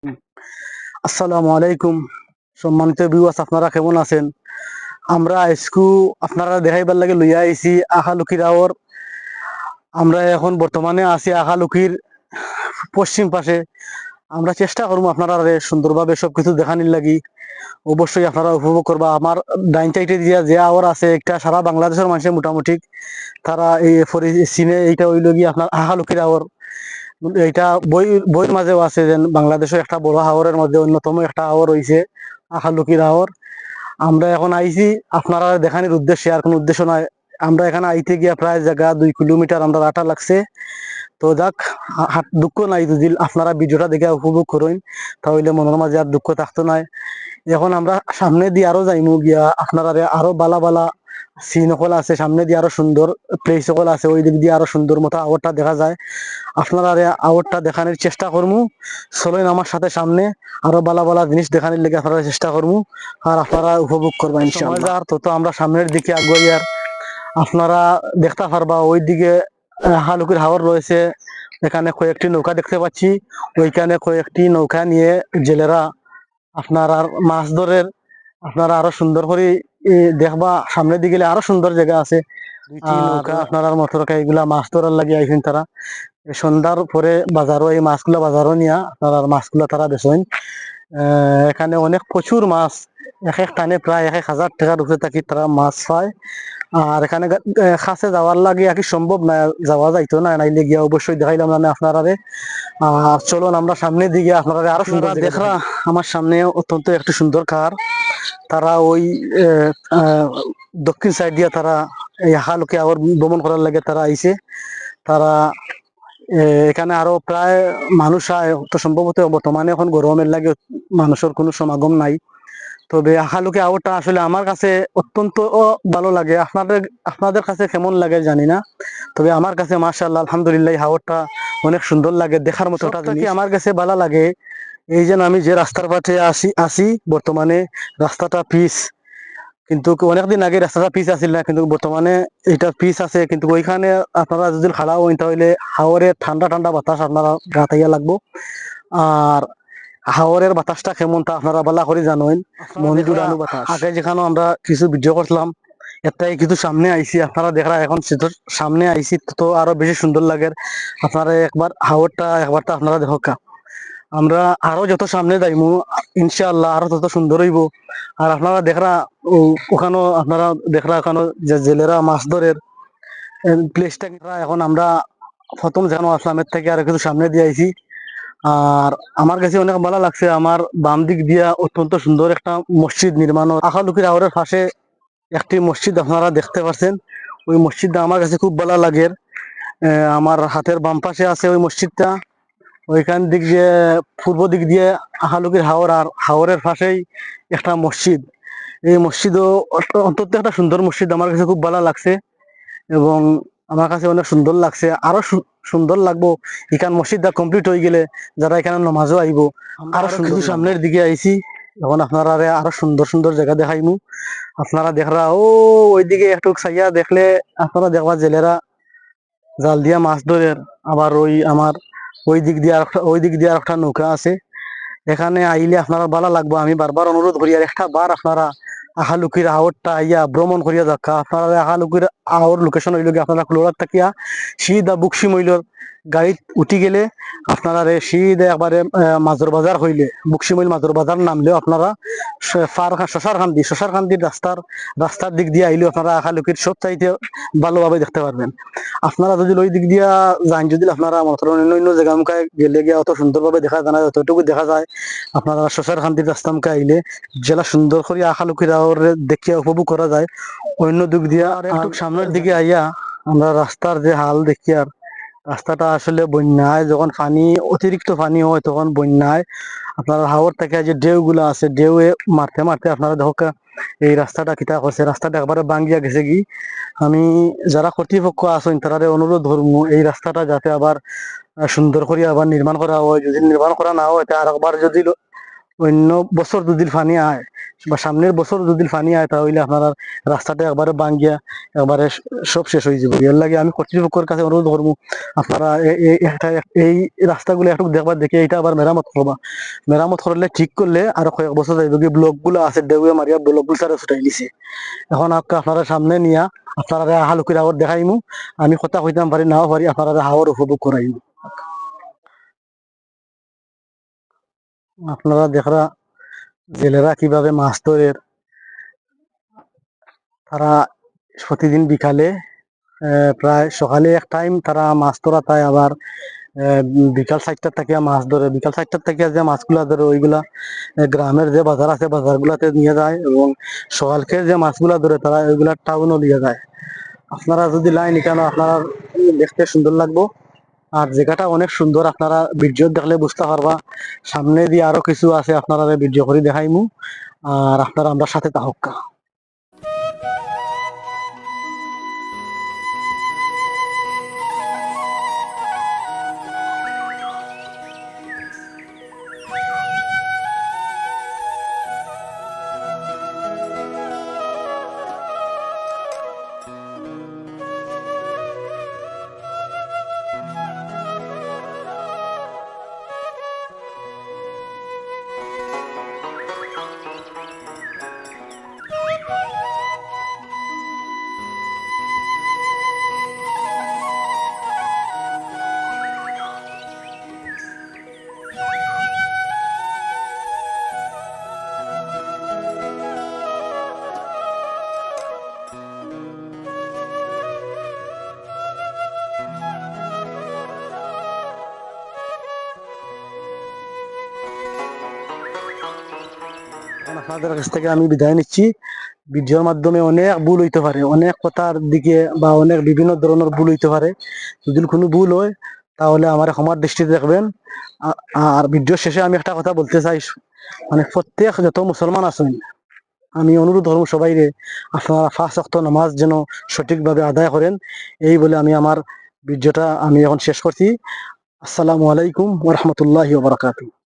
হুম, আসসালামু আলাইকুম। সম্মানিত ভিউয়ার্স, আপনারা কেমন আছেন? আমরা আজকু আপনারা দেখাইবার লাগে লইয়া আইছি আখালুকির আওর। আমরা এখন বর্তমানে আছি আখালুকির পশ্চিম পাশে। আমরা চেষ্টা করবো আপনারা সুন্দরভাবে সবকিছু দেখানির লাগি। অবশ্যই আপনারা উপভোগ করবা। আমার ডাইন সাইডে দিয়া যে আওর আছে একটা সারা বাংলাদেশের মানুষের মোটামুটি তারা এই সিনে এইটা হইল গিয়ে আপনার আখালুকির আওর। এইটা বইয়ের মাঝেও আছে যে বাংলাদেশের একটা বড় হাওরের মধ্যে অন্যতম একটা হাওর হইছে আখালুকির হাওর। আমরা এখন আইছি আপনারা দেখানোর উদ্দেশ্যে, আর কোনো উদ্দেশ্য নয়। আমরা এখানে আইতে গিয়া প্রায় জায়গা 2 কিলোমিটার আমরা হাঁটা লাগছে। তো যাক, দুঃখ নাই যদি আপনারা ভিডিওটা দেখে উপভোগ করেন, তাহলে মনের মাঝে আর দুঃখ থাকতো নাই। এখন আমরা সামনে দিয়ে আরো যাইমু গিয়া আপনারা আরো বালা বালা সিন সকল আছে, সামনে দিয়ে আরো সুন্দর প্লেস সকল আছে, ওই দিক দিয়ে আরো সুন্দর মতো আওয়ারটা দেখা যায়। আপনারা আওয়ারটা দেখানোর চেষ্টা করবো। চলেন আমার সাথে সামনে, আরো বালা বালা জিনিস দেখানোর লেগে আপনারা চেষ্টা করবো, আর আপনারা উপভোগ করবেন ইনশাআল্লাহ। আর তত আমরা সামনের দিকে আগুয়াই, আর আপনারা দেখতে পারবা ওই দিকে হালুকির হাওর রয়েছে। এখানে কয়েকটি নৌকা দেখতে পাচ্ছি। ওইখানে কয়েকটি নৌকা নিয়ে জেলেরা আপনার আর মাছ ধরের। আপনারা আরো সুন্দর করে দেখবা, সামনের দিকে গেলে আরো সুন্দর জায়গা আছে। নৌকা আপনার মটর এগুলা মাছ ধরার লাগে আইছেন তারা। সন্ধ্যার পরে বাজারও এই মাছগুলা বাজারও নিয়া আপনার মাছগুলা তারা বেচেন। এখানে অনেক প্রচুর মাছ, এক এক টানে প্রায় 1,000 টাকার উপরে থাকি তারা মাছ পায়। আর এখানে কাছে যাওয়ার লাগে আর কি সম্ভব না, যাওয়া যাইতো না, নাইলে গিয়া অবশ্যই দেখাইলাম না আপনারা। আর চলুন আমরা সামনের দিকে আপনারা আরো সুন্দর দেখরা। আমার সামনে অত্যন্ত একটু সুন্দর কার, তারা ওই দক্ষিণ সাইড দিয়ে তারা এই হালুকে আবার ভ্রমণ করার লাগে তারা আইছে। তারা এখানে আরো প্রায় মানুষ আয় তো, সম্ভবত বর্তমানে এখন গরমের লাগে মানুষের কোনো সমাগম নাই। তবে হালুকে আওয়ারটা আসলে আমার কাছে অত্যন্ত ভালো লাগে। আপনাদের আপনাদের কাছে কেমন লাগে জানি না, তবে আমার কাছে মাশাআল্লাহ আলহামদুলিল্লাহ হাওরটা অনেক সুন্দর লাগে, দেখার মতো একটা জিনিস আমার কাছে ভালো লাগে। এই যে আমি যে রাস্তার পাশে আসি বর্তমানে, রাস্তাটা পিচ, কিন্তু অনেকদিন আগে রাস্তাটা পিচ আছিল না, কিন্তু বর্তমানে এটা পিচ আছে। কিন্তু ওইখানে আপনারা যদি খাড়া হইন তাহলে হাওরে ঠান্ডা ঠান্ডা বাতাস আপনারা গাতাইয়া লাগবো। আর হাওরের বাতাসটা কেমন তা আপনারা ভালো করে জানেন, মন জুড়ানো বাতাস। আগে যেখানে আমরা কিছু ভিডিও করছিলাম, একটাই কিছু সামনে আইছি আপনারা দেখরা, এখন সামনে আইছি তো আরো বেশি সুন্দর লাগে। আপনারা একবার হাওরটা একবারটা আপনারা দেখো। আমরা আরো যত সামনে যাইমু ইনশাআল্লাহ আরো তত সুন্দর হইব। আর আপনারা দেখরা ওখানেও আপনারা দেখরা ওখানে যে জেলেরা মাছ ধরের প্লেসটা। এখন আমরা প্রথম যেন আসলামের থেকে আরো কিছু সামনে দিয়ে আইছি। আর আমার কাছে অনেক ভালো লাগছে, আমার বাম দিক দিয়া অত্যন্ত সুন্দর একটা মসজিদ নির্মাণ। আখালুকির আওয়ারের পাশে একটি মসজিদ আপনারা দেখতে পাচ্ছেন। ওই মসজিদটা আমার কাছে খুব ভালো লাগে। আমার হাতের বাম পাশে আছে ওই মসজিদটা। ওইখান দিক দিয়ে পূর্ব দিক দিয়ে আখালুকির হাওর, আর হাওরের পাশেই একটা মসজিদ। এই মসজিদও অন্তত একটা সুন্দর মসজিদ, আমার কাছে খুব ভালো লাগছে এবং আমার কাছে অনেক সুন্দর লাগছে। আরো সুন্দর লাগবো এখান মসজিদটা কমপ্লিট হয়ে গেলে, যারা এখানে নমাজও আইব আরো সুন্দর। সামনের দিকে আইছি, এখন আপনারা আরো সুন্দর সুন্দর জায়গা দেখাইমু। আপনারা দেখরা ওইদিকে একটু চাইয়া দেখলে আপনারা দেখবা জেলেরা জাল দিয়া মাছ ধরে। আবার ওই আমার ওই দিক দিয়ে আর একটা নৌকা আছে। এখানে আইলে আপনারা ভালো লাগবে। আমি বারবার অনুরোধ করি, আর একটা বার আপনারা আহালুকির আওরটা আইয়া ভ্রমণ করিয়া যাক। আপনারা আহালুকির আওর লোকেশন হইল গিয়ে আপনারা ক্লোরার থাকিয়া সিধা বুকসি মইলর গাড়িত উঠি গেলে আপনারা সিধা একবারে মাজর বাজার হইলে বুকসি মইল মাজর বাজার নামলেও আপনারা শশারকান্দির রাস্তার দিক দিয়ে আইলেও আপনারা আহালুকির সব চাইতে ভালোভাবে দেখতে পারবেন। আপনারা যদি ওই দিক দিয়া যান, যদি আপনারা অন্য অন্য জায়গা মুখায় গেলে গিয়ে অত সুন্দরভাবে দেখা যায় না, যতটুকু দেখা যায় আপনারা শশারকান্দির রাস্তা মুখে আইলে জেলা সুন্দর করে আখালুকির দেখিয়া উপভোগ করা যায়। অন্য দিক দিয়া একটু সামনের দিকে আইয়া আমরা রাস্তার যে হাল দেখি, আর রাস্তাটা আসলে বন্যায় যখন পানি অতিরিক্ত পানি হয় তখন বন্যায় আপনার হাওর থেকে যে ঢেউ গুলা আছে, ঢেউ মারতে মারতে আপনারা দেখো এই রাস্তাটা কিতা করছে, রাস্তাটা একবারে ভাঙ্গিয়া গেছে কি। আমি যারা কর্তৃপক্ষ আছেন তারা অনুরোধ ধরবো এই রাস্তাটা যাতে আবার সুন্দর করে আবার নির্মাণ করা হয়। যদি নির্মাণ করা না হয় তা আরেকবার যদি অন্য বছর যদি পানি আয় বা সামনের বছর যদি পানি আয় তাহলে আপনারা রাস্তাটা একবারে ভাঙ্গিয়া একবারে সব শেষ হয়ে যাবে। এর লাগে আমি কর্তৃপক্ষের কাছে অনুরোধ করবো, আপনারা এই রাস্তাগুলো একটু দেখবার দেখে এটা আবার মেরামত করবা। মেরামত করলে ঠিক করলে আরো কয়েক বছর যাইব। কি ব্লক গুলো আছে দেউয়ে মারিয়া ব্লক গুলো তারা ছুটাই দিছে। এখন আপনারা সামনে নিয়া আপনারা হালুকির আওয়ার দেখাইমু। আমি কথা কইতাম পারি নাও পারি, আপনারা হাওয়ার উপভোগ করাইমু। আপনারা দেখরা জেলেরা কিভাবে মাছ ধরে। তারা প্রতিদিন বিকালে প্রায় সকালে এক টাইম তারা মাছ ধরা, তাই আবার বিকাল 4টার থেকে মাছ ধরে। বিকাল 4টার থেকে যে মাছগুলা ধরে ওইগুলা গ্রামের যে বাজার আছে বাজারগুলাতে নিয়ে যায়, এবং সকালকে যে মাছগুলা ধরে তারা ওইগুলা টাউনও নিয়ে যায়। আপনারা যদি লাইন এখানে আপনারা দেখতে সুন্দর লাগবো। আর জায়গাটা অনেক সুন্দর, আপনারা ভিডিও দেখলে বুঝতে পারবা। সামনে দিয়ে আরো কিছু আছে, আপনারা ভিডিও করে দেখাইমু। আর আপনারা আমরা সাথে থাকুক। আপনাদের কাছ থেকে আমি বিদায় নিচ্ছি। ভিডিওর মাধ্যমে অনেক ভুল হইতে পারে, অনেক কথার দিকে বা অনেক বিভিন্ন ধরনের ভুল হইতে পারে। যদি কোনো ভুল হয় তাহলে আমার ক্ষমার দৃষ্টিতে দেখবেন। আর ভিডিও শেষে আমি একটা কথা বলতে চাই, মানে প্রত্যেক যত মুসলমান আছেন আমি অনুরোধ করবো সবাই রে, আপনারা 5 ওয়াক্ত নামাজ যেন সঠিকভাবে আদায় করেন। এই বলে আমি আমার ভিডিওটা আমি এখন শেষ করছি। আসসালামু আলাইকুম ওয়া রাহমাতুল্লাহি ওয়া বারাকাতুহু।